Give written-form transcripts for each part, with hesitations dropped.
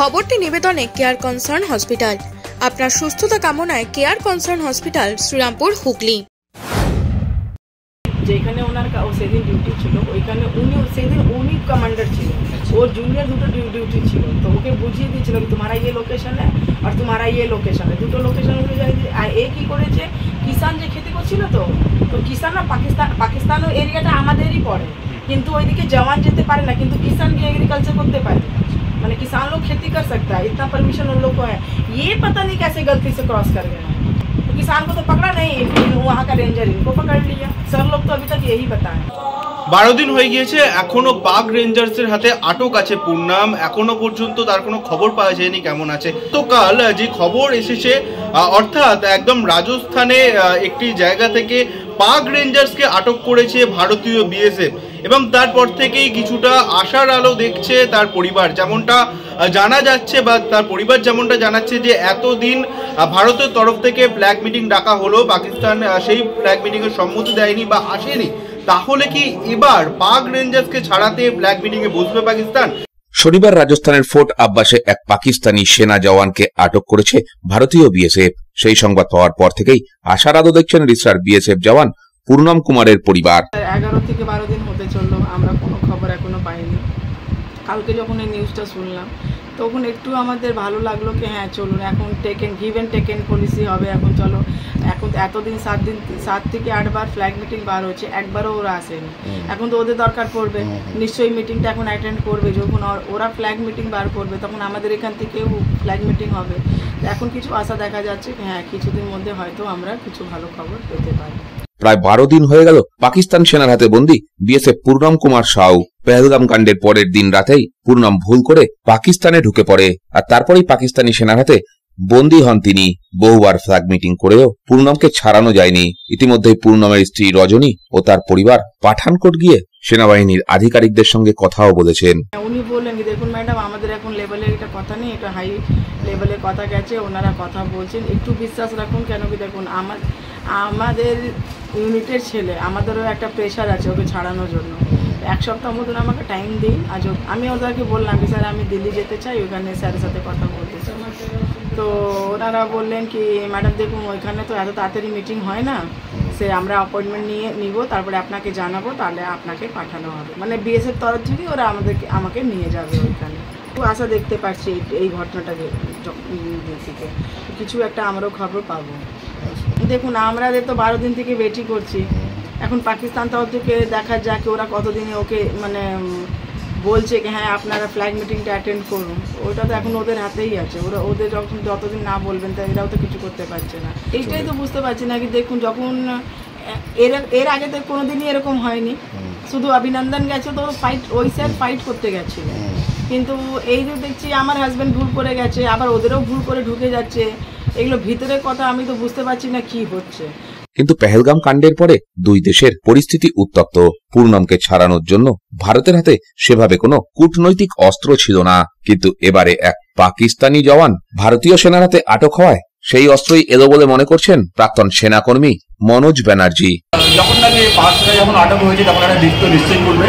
খবরটি নিবেদনে care Concern hospital. আপনার সুস্থতা কামনায় Care Concern Hospital, Serampore, Hooghly. যেখানে ওনার সেদিন ডিউটি ছিল, ওইখানে উনি কমান্ডার ছিল, ওর জুনিয়র দুটো ডিউটি ছিল। তো ওকে বুঝিয়ে দিয়েছিল कि तुम्हारा ये लोकेशन है और तुम्हारा ये लोकेशन है, দুটো লোকেশন অনুযায়ী। আর এ কি করেছে, কিষান যে খেতে করছিল, তো কিষান না পাকিস্তান এরিয়াটা আমাদেরই পড়ে, কিন্তু ওইদিকে জওয়ান যেতে পারে না, কিন্তু কিষান কি एग्रीकल्चर করতে पारे, মানে किसान लोग खेती कर सकता है, इतना परमिशन उन लोग को है। ये पता नहीं कैसे गलती से क्रॉस कर गया। तो किसान को तो पकड़ा नहीं, वहाँ का रेंजर इनको पकड़ लिया। सर लोग तो अभी तक यही बताएं। 12 দিন হয়ে গিয়েছে, এখনো পাক রেঞ্জার্সের হাতে আটক আছে পূর্ণাম। এখনো পর্যন্ত তার কোনো খবর পাওয়া যায়নি কেমন আছে। তো কাল যে খবর এসেছে, অর্থাৎ একদম রাজস্থানে একটি জায়গা থেকে পাক রেঞ্জার্সকে আটক করেছে ভারতীয় বিএসএফ, এবং তারপর থেকেই কিছুটা আশার আলো দেখছে তার পরিবার। যেমনটা জানা যাচ্ছে বা তার পরিবার যেমনটা জানাচ্ছে যে এতদিন ভারতের তরফ থেকে ফ্ল্যাগ মিটিং ডাকা হলো, পাকিস্তান সেই ফ্ল্যাগ মিটিংয়ের সম্মতি দেয়নি বা আসেনি। তাহলে কি এবার পাক রেঞ্জার্সকে ছাড়াতে ফ্ল্যাগ মিটিংয়ে বসবে পাকিস্তান? শনিবার রাজস্থানের ফোর্ট আব্বাসে এক পাকিস্তানি সেনা জওয়ানকে আটক করেছে ভারতীয় বিএসএফ। সেই সংবাদ পাওয়ার পর থেকেই আশার আলো দেখছেন রিসরার বিএসএফ জওয়ান পূর্ণম কুমারের পরিবার। 11 থেকে 12 দিন হতে চললো, আমরা কোনো খবর এখনো পাইনি। কালকে যখন এই নিউজটা শুনলাম তখন একটু আমাদের ভালো লাগলো কি হ্যাঁ চলুন, এখন গিভ অ্যান্ড টেকেন পলিসি হবে। এখন চলো, এখন এতদিন 7 থেকে 8 বার ফ্ল্যাগ মিটিং বার হচ্ছে, একবারও ওরা আসেনি। এখন তো ওদের দরকার পড়বে, নিশ্চয়ই মিটিংটা এখন অ্যাটেন্ড করবে। যখন ওরা ফ্ল্যাগ মিটিং বার করবে তখন আমাদের এখান থেকেও ফ্ল্যাগ মিটিং হবে। এখন কিছু আশা দেখা যাচ্ছে হ্যাঁ কিছুদিন মধ্যে হয়তো আমরা কিছু ভালো খবর পেতে পারি। প্রায় 12 দিন হয়ে গেল পাকিস্তান সেনার হাতে বন্দী বিএসএফ পূর্ণম কুমার সাউ। পেহেলগাম কাণ্ডের পরের দিন রাতেই পূর্ণম ভুল করে পাকিস্তানে ঢুকে পড়ে, আর তারপরেই পাকিস্তানি সেনার হাতে বন্দী হন তিনি। বহুবার ফ্ল্যাগ মিটিং করেও পূর্ণমকে ছাড়ানো যায়নি। ইতিমধ্যেই পূর্ণমের স্ত্রী রজনী ও তার পরিবার পাঠানকোট গিয়ে সেনাবাহিনীর আধিকারিকদের সঙ্গে কথাও বলেছেন। উনি বললেন কি দেখুন ম্যাডাম, আমাদের এখন লেভেলের এটা কথা নেই, এটা হাই লেভেলের কথা গেছে, ওনারা কথা বলছেন, একটু বিশ্বাস রাখুন। কেন কি দেখুন, আমাদের ইউনিটের ছেলে, আমাদেরও একটা প্রেশার আছে ওকে ছাড়ানোর জন্য। 1 সপ্তাহ মতন আমাকে টাইম দিন। আজ আমি ওদেরকে বললাম কি স্যার আমি দিল্লি যেতে চাই, ওখানে স্যারের সাথে কথা বলতে চাই। তো ওনারা বললেন কি ম্যাডাম দেখুন ওইখানে তো এত তাড়াতাড়ি মিটিং হয় না, সে আমরা অ্যাপয়েন্টমেন্ট নিব, তারপরে আপনাকে জানাবো, তাহলে আপনাকে পাঠানো হবে। মানে বিএসএফ তরফ থেকে ওরা আমাকে নিয়ে যাবে ওইখানে। খুব আশা দেখতে পাচ্ছি এই ঘটনাটাকে থেকে কিছু একটা আমরাও খবর পাবো। দেখুন আমাদের তো 12 দিন থেকে ওয়েটই করছি। এখন পাকিস্তান তরফ থেকে দেখা যাক ওরা কতদিনে ওকে মানে বলছে কি হ্যাঁ আপনারা ফ্ল্যাগ মিটিংটা অ্যাটেন্ড করুন। ওটা তো এখন ওদের হাতেই আছে, ওদের যতদিন না বলবেন তা এরাও তো কিছু করতে পারছে না। এইটাই তো বুঝতে পারছি না কি দেখুন, যখন এর আগে তো কোনোদিনই এরকম হয়নি, শুধু অভিনন্দন গেছে তো ওই স্যার ফাইট করতে গেছিল। কিন্তু এই যে দেখছি আমার হাজব্যান্ড ভুল করে গেছে, আবার ওদেরও ভুল করে ঢুকে যাচ্ছে, এগুলো ভিতরের কথা, আমি তো বুঝতে পারছি না কি হচ্ছে। কিন্তু পেহেলগাম কাণ্ডের পরে দুই দেশের পরিস্থিতি উত্তপ্ত। পূর্ণমকে ছাড়ানোর জন্য ভারতের হাতে সেভাবে কোনো কূটনৈতিক অস্ত্র ছিল না, কিন্তু এবারে এক পাকিস্তানি জওয়ান ভারতীয় সেনার হাতে আটক হওয়ায় সেই অস্ত্রই এলো বলে মনে করছেন প্রাক্তন সেনাকর্মী মনোজ ব্যানার্জি। যখন নাকি পাক সেনা যখন আটক হয়েছে তখন একটা দিক তো নিশ্চয়ই করবে,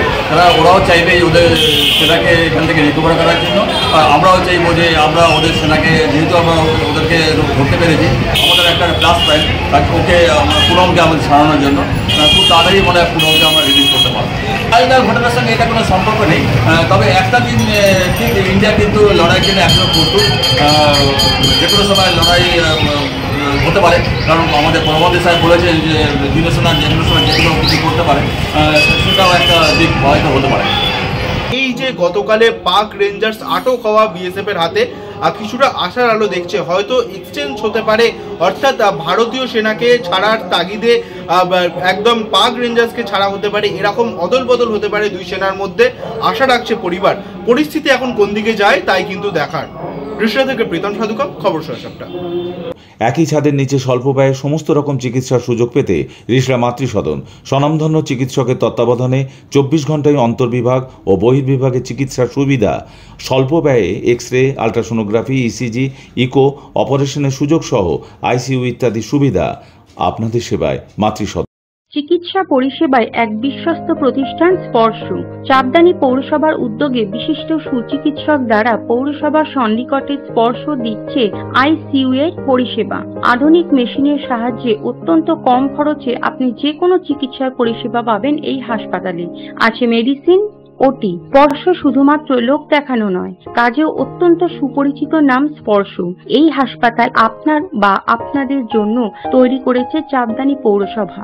ওরাও চাইবে ওদের সেনাকে এখান থেকে রিকভার করার জন্য। আমরাও চাইবো যে আমরা ওদের সেনাকে, যেহেতু আমরা ওদেরকে ধরতে পেরেছি, আমাদের একটা প্লাস পয়েন্ট, ওকে পূর্ণমকে আমাদের ছাড়ানোর জন্য খুব তাড়াতাড়ি মনে হয় পূর্ণমকে আমরা রিলিজ করতে পারবো। আজকাল ঘটনার সঙ্গে এটা কোনো সম্পর্ক নেই, তবে একটা দিন ঠিক ইন্ডিয়া কিন্তু লড়াইয়ের জন্য একদম প্রস্তুত। যে কোনো সময় লড়াই হতে পারে, কারণ আমাদের প্রধানমন্ত্রী সাহেব বলেছেন যে দিনেশনা যে কোনো সময় যে কোনো কিছু করতে পারে, সেটাও একটা দিক হয়তো হতে পারে। এই যে গতকালে পাক রেঞ্জার্স আটক হওয়া বিএসএফ এর হাতে কিছুটা আশার আলো দেখছে, হয়তো এক্সচেঞ্জ হতে পারে, অর্থাৎ ভারতীয় সেনাকে ছাড়ার তাগিদে একদম পাক রেঞ্জার্সকে ছাড়া হতে পারে, এরকম অদল বদল হতে পারে দুই সেনার মধ্যে, আশা রাখছে পরিবার। পরিস্থিতি এখন কোন দিকে যায় তাই কিন্তু দেখার। রিসরা থেকে প্রীতম সাধুকম, খবর সহায়তা। একই ছাদের নিচে স্বল্প ব্যয়ে সমস্ত রকম চিকিৎসার সুযোগ পেতে রিসরা মাতৃসদন স্বনামধন্য চিকিৎসকের তত্ত্বাবধানে 24 ঘন্টায় অন্তর্বিভাগ ও বহির্বিভাগের চিকিৎসার সুবিধা, স্বল্প ব্যয়ে X ray, ultrasonography, ECG, eco অপারেশনের সুযোগ সহ আইসিইউ ইত্যাদি সুবিধা। আপনাদের সেবায় মাতৃসদন। চিকিৎসা পরিষেবায় এক বিশ্বস্ত প্রতিষ্ঠান স্পর্শ। চাপদানি পৌরসভার উদ্যোগে বিশিষ্ট সুচিকিৎসক দ্বারা পৌরসভার সন্নিকটে স্পর্শ দিচ্ছে আইসিইউ এর পরিষেবা। আধুনিক মেশিনের সাহায্যে অত্যন্ত কম খরচে আপনি যে কোনো চিকিৎসার পরিষেবা পাবেন এই হাসপাতালে। আছে মেডিসিন, ওটি। স্পর্শ শুধুমাত্র লোক দেখানো নয়, কাজেও অত্যন্ত সুপরিচিত নাম স্পর্শ। এই হাসপাতাল আপনার বা আপনাদের জন্য তৈরি করেছে চাপদানি পৌরসভা।